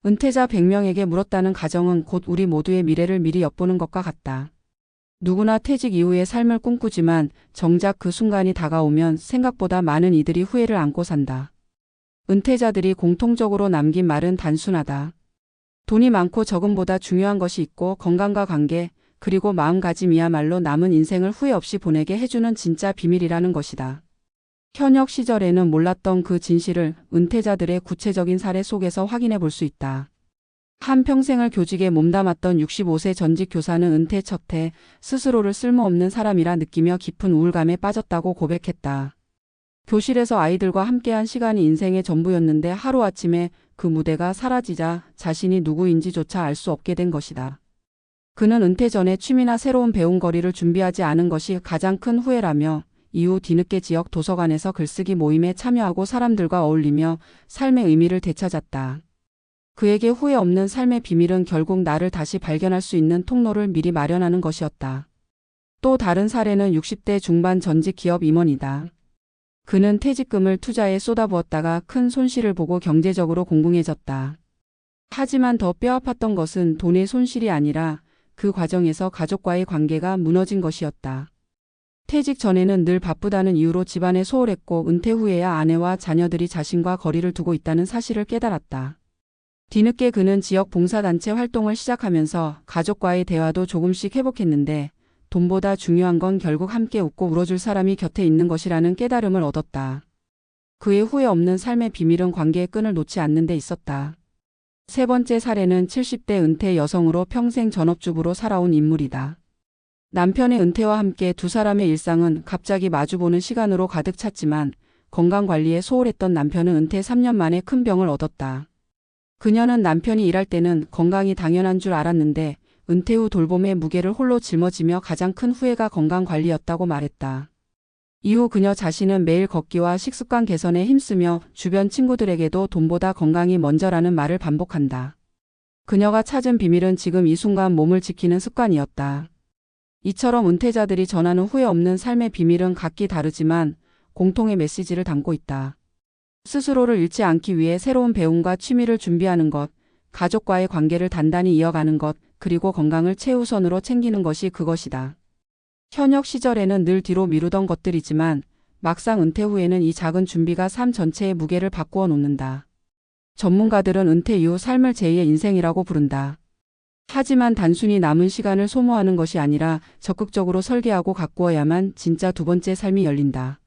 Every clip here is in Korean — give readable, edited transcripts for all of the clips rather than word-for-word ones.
은퇴자 100명에게 물었다는 가정은 곧 우리 모두의 미래를 미리 엿보는 것과 같다. 누구나 퇴직 이후의 삶을 꿈꾸지만 정작 그 순간이 다가오면 생각보다 많은 이들이 후회를 안고 산다. 은퇴자들이 공통적으로 남긴 말은 단순하다. 돈이 많고 적음보다 중요한 것이 있고 건강과 관계, 그리고 마음가짐이야말로 남은 인생을 후회 없이 보내게 해주는 진짜 비밀이라는 것이다. 현역 시절에는 몰랐던 그 진실을 은퇴자들의 구체적인 사례 속에서 확인해 볼 수 있다. 한평생을 교직에 몸담았던 65세 전직 교사는 은퇴 첫해 스스로를 쓸모없는 사람이라 느끼며 깊은 우울감에 빠졌다고 고백했다. 교실에서 아이들과 함께한 시간이 인생의 전부였는데 하루아침에 그 무대가 사라지자 자신이 누구인지조차 알 수 없게 된 것이다. 그는 은퇴 전에 취미나 새로운 배움거리를 준비하지 않은 것이 가장 큰 후회라며 이후 뒤늦게 지역 도서관에서 글쓰기 모임에 참여하고 사람들과 어울리며 삶의 의미를 되찾았다. 그에게 후회 없는 삶의 비밀은 결국 나를 다시 발견할 수 있는 통로를 미리 마련하는 것이었다. 또 다른 사례는 60대 중반 전직 기업 임원이다. 그는 퇴직금을 투자에 쏟아부었다가 큰 손실을 보고 경제적으로 공공해졌다. 하지만 더 뼈아팠던 것은 돈의 손실이 아니라 그 과정에서 가족과의 관계가 무너진 것이었다. 퇴직 전에는 늘 바쁘다는 이유로 집안에 소홀했고 은퇴 후에야 아내와 자녀들이 자신과 거리를 두고 있다는 사실을 깨달았다. 뒤늦게 그는 지역 봉사단체 활동을 시작하면서 가족과의 대화도 조금씩 회복했는데 돈보다 중요한 건 결국 함께 웃고 울어줄 사람이 곁에 있는 것이라는 깨달음을 얻었다. 그의 후회 없는 삶의 비밀은 관계의 끈을 놓지 않는 데 있었다. 세 번째 사례는 70대 은퇴 여성으로 평생 전업주부로 살아온 인물이다. 남편의 은퇴와 함께 두 사람의 일상은 갑자기 마주보는 시간으로 가득 찼지만 건강관리에 소홀했던 남편은 은퇴 3년 만에 큰 병을 얻었다. 그녀는 남편이 일할 때는 건강이 당연한 줄 알았는데 은퇴 후 돌봄의 무게를 홀로 짊어지며 가장 큰 후회가 건강관리였다고 말했다. 이후 그녀 자신은 매일 걷기와 식습관 개선에 힘쓰며 주변 친구들에게도 돈보다 건강이 먼저라는 말을 반복한다. 그녀가 찾은 비밀은 지금 이 순간 몸을 지키는 습관이었다. 이처럼 은퇴자들이 전하는 후회 없는 삶의 비밀은 각기 다르지만 공통의 메시지를 담고 있다. 스스로를 잃지 않기 위해 새로운 배움과 취미를 준비하는 것, 가족과의 관계를 단단히 이어가는 것, 그리고 건강을 최우선으로 챙기는 것이 그것이다. 현역 시절에는 늘 뒤로 미루던 것들이지만 막상 은퇴 후에는 이 작은 준비가 삶 전체의 무게를 바꾸어 놓는다. 전문가들은 은퇴 이후 삶을 제2의 인생이라고 부른다. 하지만 단순히 남은 시간을 소모하는 것이 아니라 적극적으로 설계하고 가꾸어야만 진짜 두 번째 삶이 열린다.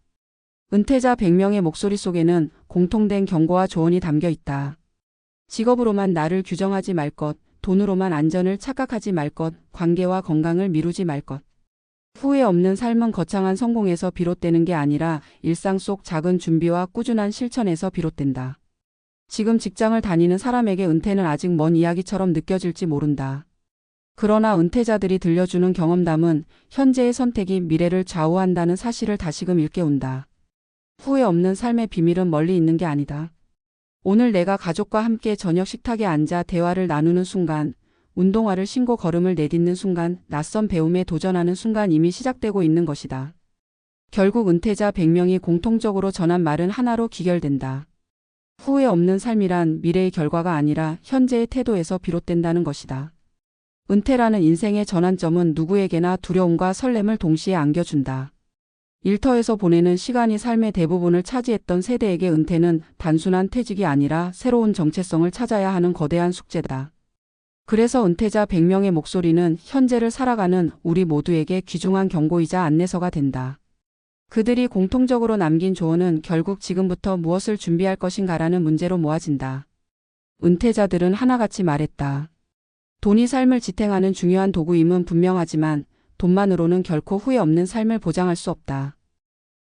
은퇴자 100명의 목소리 속에는 공통된 경고와 조언이 담겨 있다. 직업으로만 나를 규정하지 말 것, 돈으로만 안전을 착각하지 말 것, 관계와 건강을 미루지 말 것. 후회 없는 삶은 거창한 성공에서 비롯되는 게 아니라 일상 속 작은 준비와 꾸준한 실천에서 비롯된다. 지금 직장을 다니는 사람에게 은퇴는 아직 먼 이야기처럼 느껴질지 모른다. 그러나 은퇴자들이 들려주는 경험담은 현재의 선택이 미래를 좌우한다는 사실을 다시금 일깨운다. 후회 없는 삶의 비밀은 멀리 있는 게 아니다. 오늘 내가 가족과 함께 저녁 식탁에 앉아 대화를 나누는 순간, 운동화를 신고 걸음을 내딛는 순간, 낯선 배움에 도전하는 순간 이미 시작되고 있는 것이다. 결국 은퇴자 100명이 공통적으로 전한 말은 하나로 귀결된다. 후회 없는 삶이란 미래의 결과가 아니라 현재의 태도에서 비롯된다는 것이다. 은퇴라는 인생의 전환점은 누구에게나 두려움과 설렘을 동시에 안겨준다. 일터에서 보내는 시간이 삶의 대부분을 차지했던 세대에게 은퇴는 단순한 퇴직이 아니라 새로운 정체성을 찾아야 하는 거대한 숙제다. 그래서 은퇴자 100명의 목소리는 현재를 살아가는 우리 모두에게 귀중한 경고이자 안내서가 된다. 그들이 공통적으로 남긴 조언은 결국 지금부터 무엇을 준비할 것인가라는 문제로 모아진다. 은퇴자들은 하나같이 말했다. 돈이 삶을 지탱하는 중요한 도구임은 분명하지만 돈만으로는 결코 후회 없는 삶을 보장할 수 없다.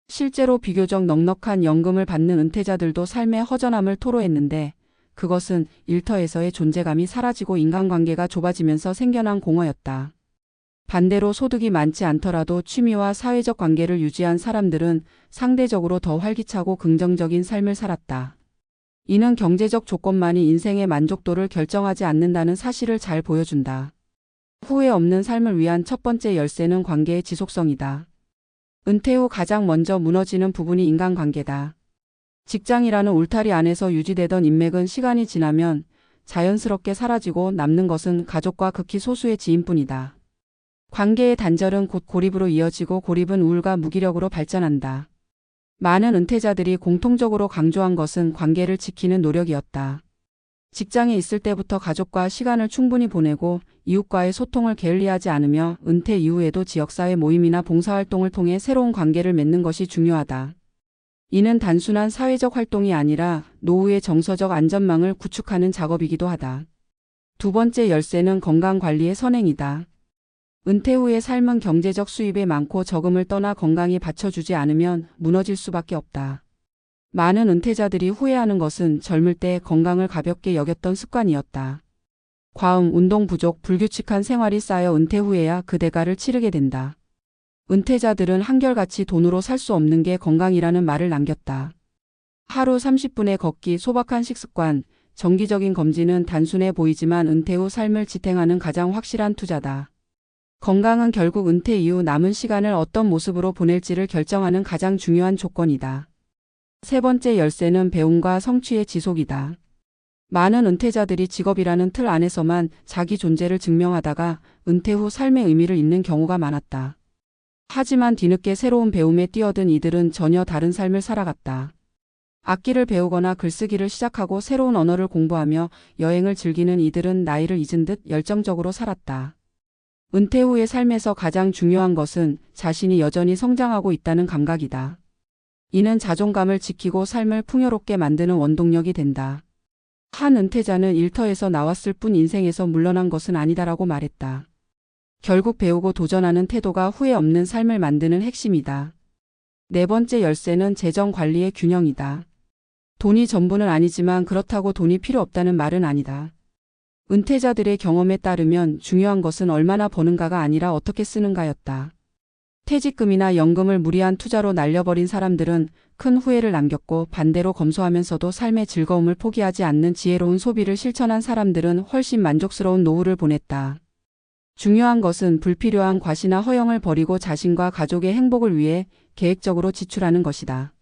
실제로 비교적 넉넉한 연금을 받는 은퇴자들도 삶의 허전함을 토로했는데 그것은 일터에서의 존재감이 사라지고 인간관계가 좁아지면서 생겨난 공허였다. 반대로 소득이 많지 않더라도 취미와 사회적 관계를 유지한 사람들은 상대적으로 더 활기차고 긍정적인 삶을 살았다. 이는 경제적 조건만이 인생의 만족도를 결정하지 않는다는 사실을 잘 보여준다. 후회 없는 삶을 위한 첫 번째 열쇠는 관계의 지속성이다. 은퇴 후 가장 먼저 무너지는 부분이 인간관계다. 직장이라는 울타리 안에서 유지되던 인맥은 시간이 지나면 자연스럽게 사라지고 남는 것은 가족과 극히 소수의 지인뿐이다. 관계의 단절은 곧 고립으로 이어지고 고립은 우울과 무기력으로 발전한다. 많은 은퇴자들이 공통적으로 강조한 것은 관계를 지키는 노력이었다. 직장에 있을 때부터 가족과 시간을 충분히 보내고 이웃과의 소통을 게을리하지 않으며 은퇴 이후에도 지역사회 모임이나 봉사활동을 통해 새로운 관계를 맺는 것이 중요하다. 이는 단순한 사회적 활동이 아니라 노후의 정서적 안전망을 구축하는 작업이기도 하다. 두 번째 열쇠는 건강관리의 선행이다. 은퇴 후의 삶은 경제적 수입에 많고 적음을 떠나 건강이 받쳐주지 않으면 무너질 수밖에 없다. 많은 은퇴자들이 후회하는 것은 젊을 때 건강을 가볍게 여겼던 습관이었다. 과음, 운동 부족, 불규칙한 생활이 쌓여 은퇴 후에야 그 대가를 치르게 된다. 은퇴자들은 한결같이 돈으로 살 수 없는 게 건강이라는 말을 남겼다. 하루 30분의 걷기, 소박한 식습관, 정기적인 검진은 단순해 보이지만 은퇴 후 삶을 지탱하는 가장 확실한 투자다. 건강은 결국 은퇴 이후 남은 시간을 어떤 모습으로 보낼지를 결정하는 가장 중요한 조건이다. 세 번째 열쇠는 배움과 성취의 지속이다. 많은 은퇴자들이 직업이라는 틀 안에서만 자기 존재를 증명하다가 은퇴 후 삶의 의미를 잃는 경우가 많았다. 하지만 뒤늦게 새로운 배움에 뛰어든 이들은 전혀 다른 삶을 살아갔다. 악기를 배우거나 글쓰기를 시작하고 새로운 언어를 공부하며 여행을 즐기는 이들은 나이를 잊은 듯 열정적으로 살았다. 은퇴 후의 삶에서 가장 중요한 것은 자신이 여전히 성장하고 있다는 감각이다. 이는 자존감을 지키고 삶을 풍요롭게 만드는 원동력이 된다. 한 은퇴자는 일터에서 나왔을 뿐 인생에서 물러난 것은 아니다라고 말했다. 결국 배우고 도전하는 태도가 후회 없는 삶을 만드는 핵심이다. 네 번째 열쇠는 재정 관리의 균형이다. 돈이 전부는 아니지만 그렇다고 돈이 필요 없다는 말은 아니다. 은퇴자들의 경험에 따르면 중요한 것은 얼마나 버는가가 아니라 어떻게 쓰는가였다. 퇴직금이나 연금을 무리한 투자로 날려버린 사람들은 큰 후회를 남겼고 반대로 검소하면서도 삶의 즐거움을 포기하지 않는 지혜로운 소비를 실천한 사람들은 훨씬 만족스러운 노후를 보냈다. 중요한 것은 불필요한 과시나 허영을 버리고 자신과 가족의 행복을 위해 계획적으로 지출하는 것이다.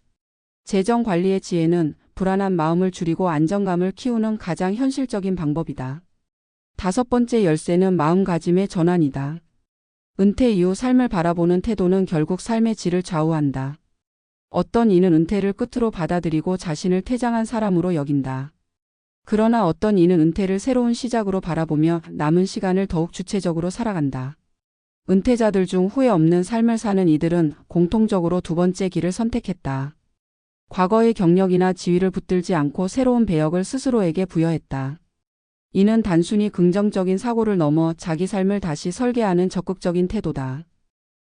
재정 관리의 지혜는 불안한 마음을 줄이고 안정감을 키우는 가장 현실적인 방법이다. 다섯 번째 열쇠는 마음가짐의 전환이다. 은퇴 이후 삶을 바라보는 태도는 결국 삶의 질을 좌우한다. 어떤 이는 은퇴를 끝으로 받아들이고 자신을 퇴장한 사람으로 여긴다. 그러나 어떤 이는 은퇴를 새로운 시작으로 바라보며 남은 시간을 더욱 주체적으로 살아간다. 은퇴자들 중 후회 없는 삶을 사는 이들은 공통적으로 두 번째 길을 선택했다. 과거의 경력이나 지위를 붙들지 않고 새로운 배역을 스스로에게 부여했다. 이는 단순히 긍정적인 사고를 넘어 자기 삶을 다시 설계하는 적극적인 태도다.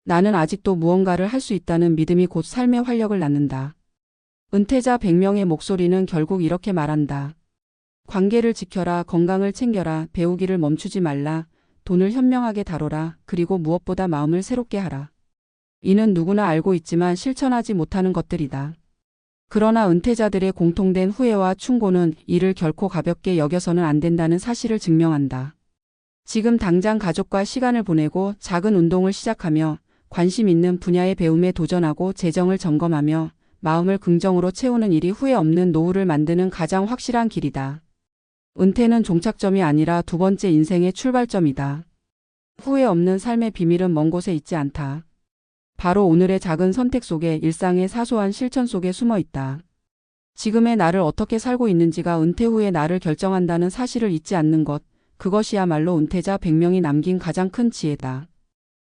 나는 아직도 무언가를 할 수 있다는 믿음이 곧 삶의 활력을 낳는다. 은퇴자 100명의 목소리는 결국 이렇게 말한다. 관계를 지켜라, 건강을 챙겨라, 배우기를 멈추지 말라, 돈을 현명하게 다뤄라, 그리고 무엇보다 마음을 새롭게 하라. 이는 누구나 알고 있지만 실천하지 못하는 것들이다. 그러나 은퇴자들의 공통된 후회와 충고는 이를 결코 가볍게 여겨서는 안 된다는 사실을 증명한다. 지금 당장 가족과 시간을 보내고 작은 운동을 시작하며 관심 있는 분야의 배움에 도전하고 재정을 점검하며 마음을 긍정으로 채우는 일이 후회 없는 노후를 만드는 가장 확실한 길이다. 은퇴는 종착점이 아니라 두 번째 인생의 출발점이다. 후회 없는 삶의 비밀은 먼 곳에 있지 않다. 바로 오늘의 작은 선택 속에, 일상의 사소한 실천 속에 숨어 있다. 지금의 나를 어떻게 살고 있는지가 은퇴 후의 나를 결정한다는 사실을 잊지 않는 것, 그것이야말로 은퇴자 100명이 남긴 가장 큰 지혜다.